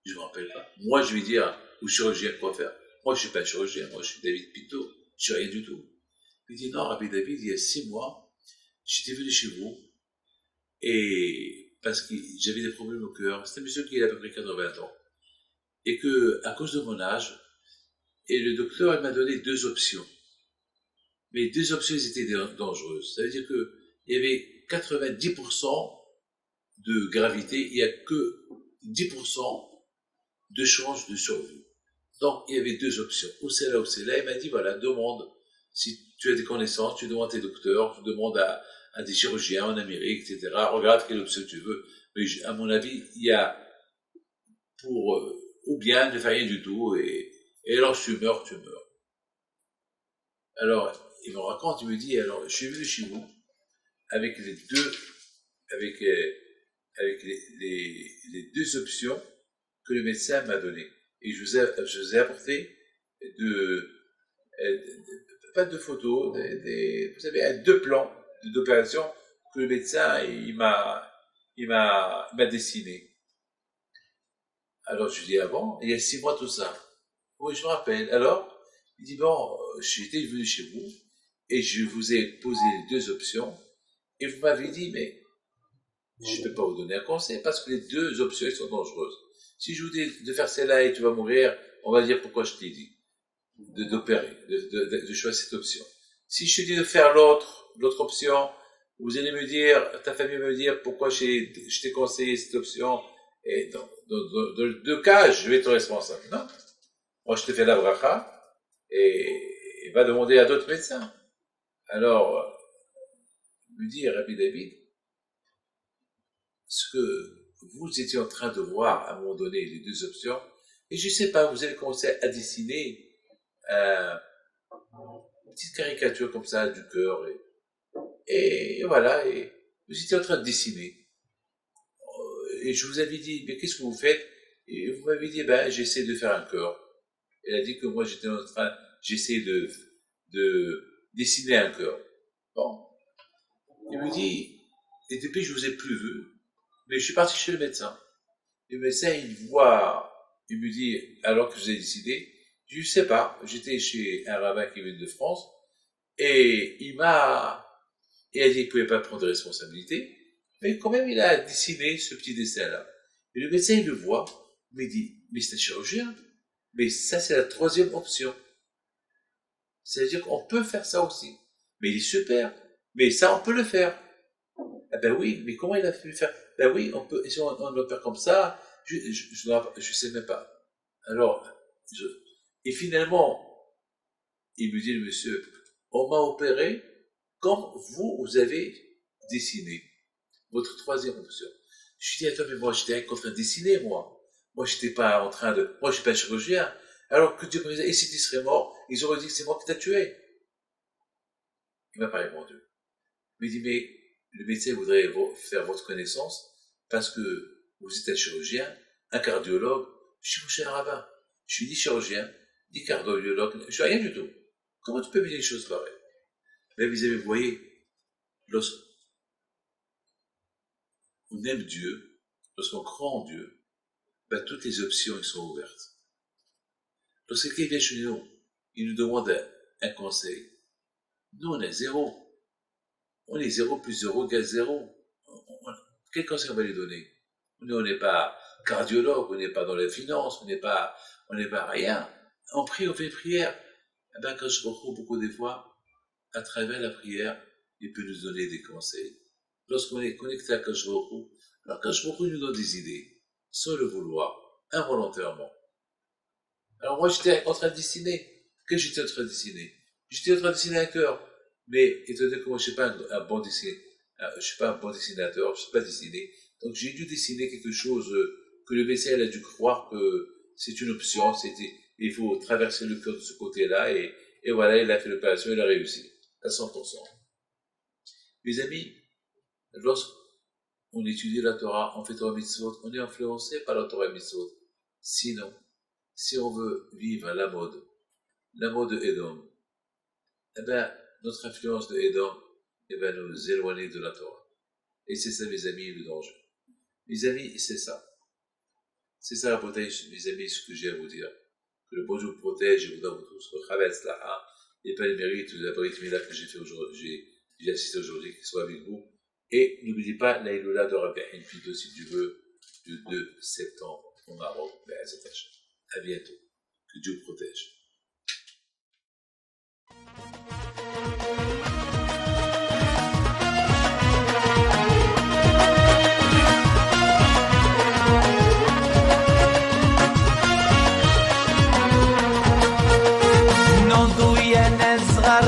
je ne me rappelle pas. Moi, je vais dire au chirurgien quoi faire. Moi, je ne suis pas un chirurgien. Moi, je suis David Pinto. Je ne suis rien du tout. Il dit, non, Rabbi David, il y a 6 mois, j'étais venu chez vous. Et parce que j'avais des problèmes au cœur. C'était un monsieur qui a à peu près 80 ans. Et que, à cause de mon âge, et le docteur, il m'a donné 2 options. Mais 2 options, elles étaient dangereuses. Ça veut dire que il y avait 90% de gravité, il n'y a que 10% de chances de survie. Donc, il y avait 2 options. Ou c'est là, ou c'est là. Il m'a dit, voilà, demande, si tu as des connaissances, tu demandes à tes docteurs, tu demandes à des chirurgiens en Amérique, etc. Regarde quelle option tu veux. Mais à mon avis, il y a ou bien ne fais rien du tout, et alors tu meurs. Alors, il me raconte, il me dit, alors, je suis venu chez vous, avec les 2 options que le médecin m'a données. Et je vous ai apporté pas de photos, vous savez, 2 plans d'opération que le médecin, il m'a dessiné. Alors, je lui dis, ah bon, il y a 6 mois tout ça. Oui, je me rappelle. Alors, il dit, bon, j'étais venu chez vous, et je vous ai posé les 2 options, et vous m'avez dit, mais je ne peux pas vous donner un conseil, parce que les 2 options sont dangereuses. Si je vous dis de faire celle-là et tu vas mourir, on va dire pourquoi je t'ai dit d'opérer, de choisir cette option. Si je te dis de faire l'autre option, vous allez me dire, ta famille va me dire pourquoi je t'ai conseillé cette option, et dans les 2 cas, je vais être responsable. Non. Moi, je te fais la bracha, et va demander à d'autres médecins. Alors, me dit Rabbi David, ce que vous étiez en train de voir à un moment donné, les 2 options, Et je sais pas, vous avez commencé à dessiner une petite caricature comme ça du cœur. Et voilà, et vous étiez en train de dessiner. Et je vous avais dit, mais qu'est-ce que vous faites? Et vous m'avez dit, ben, j'essaie de faire un cœur. Elle a dit que moi, j'essaie de dessiner un cœur. Bon. Il me dit, et depuis, je vous ai plus vu, mais je suis parti chez le médecin. Le médecin, il voit, il me dit, alors que je vous ai décidé, je sais pas, j'étais chez un rabbin qui vient de France, et il a dit qu'il pouvait pas prendre de responsabilité, mais quand même, il a dessiné ce petit dessin-là. Et le médecin, il le voit, mais il dit, mais c'est un chirurgien, mais ça, c'est la troisième option. C'est-à-dire qu'on peut faire ça aussi. Mais il est super. Mais ça, on peut le faire. Ah ben oui, mais comment il a pu le faire? Ben oui, on peut, et si on l'opère comme ça, je sais même pas. Alors, et finalement, il me dit, le monsieur, on m'a opéré comme vous avez dessiné. Votre troisième option. Je lui dis, attends, mais moi, j'étais en train de dessiner, moi. Moi, j'étais pas en train de, moi, je suis pas un chirurgien. Alors que Dieu me disait, et si tu serais mort, ils auraient dit que c'est moi qui t'ai tué. Il m'a pas répondu. Il me dit, mais le médecin voudrait faire votre connaissance parce que vous êtes un chirurgien, un cardiologue. Je suis un rabbin. Je suis ni chirurgien, ni cardiologue. Je suis rien du tout. Comment tu peux me dire une chose pareille? Mais vous voyez, lorsqu'on aime Dieu, lorsqu'on croit en Dieu, ben, toutes les options ils sont ouvertes. Lorsque quelqu'un vient chez nous, il nous demande un conseil. Nous, on est zéro. On est 0 plus 0 égale 0. Quel conseil on va lui donner? Nous, on n'est pas cardiologue, on n'est pas dans la finance, on n'est pas rien. On prie, on fait prière. Eh ben, quand je retrouve beaucoup des fois, à travers la prière, il peut nous donner des conseils. Lorsqu'on est connecté à Kajboku, alors Kajboku nous donne des idées, sans le vouloir, involontairement. Alors moi, j'étais en train de dessiner. Qu'est-ce que j'étais en train de dessiner? J'étais en train de dessiner un cœur. Mais, étant donné que moi, je suis pas un bon dessinateur, je sais pas dessiner. Donc, j'ai dû dessiner quelque chose que le médecin, a dû croire que c'est une option, il faut traverser le cœur de ce côté-là, et voilà, il a fait l'opération, il a réussi. À 100%. Mes amis, lorsqu'on étudie la Torah, on fait Torah Mitzvot, on est influencé par la Torah Mitzvot. Sinon, si on veut vivre la mode de Edom, eh ben, notre influence de Edom, eh ben, nous éloigner de la Torah. Et c'est ça, mes amis, le danger. Mes amis, c'est ça. C'est ça la protège, mes amis, ce que j'ai à vous dire. Que le bon Dieu vous protège et vous donne tous le Chavetz Laha, et pas les mérites de la Brit Mila que j'ai fait aujourd'hui, j'ai assisté aujourd'hui, qu'il soit avec vous. Et n'oubliez pas la Iloula de Rabbi Henfito, si tu veux, le 2 septembre au Maroc. À bientôt. Que Dieu vous protège.
نوضو يا ناس صغار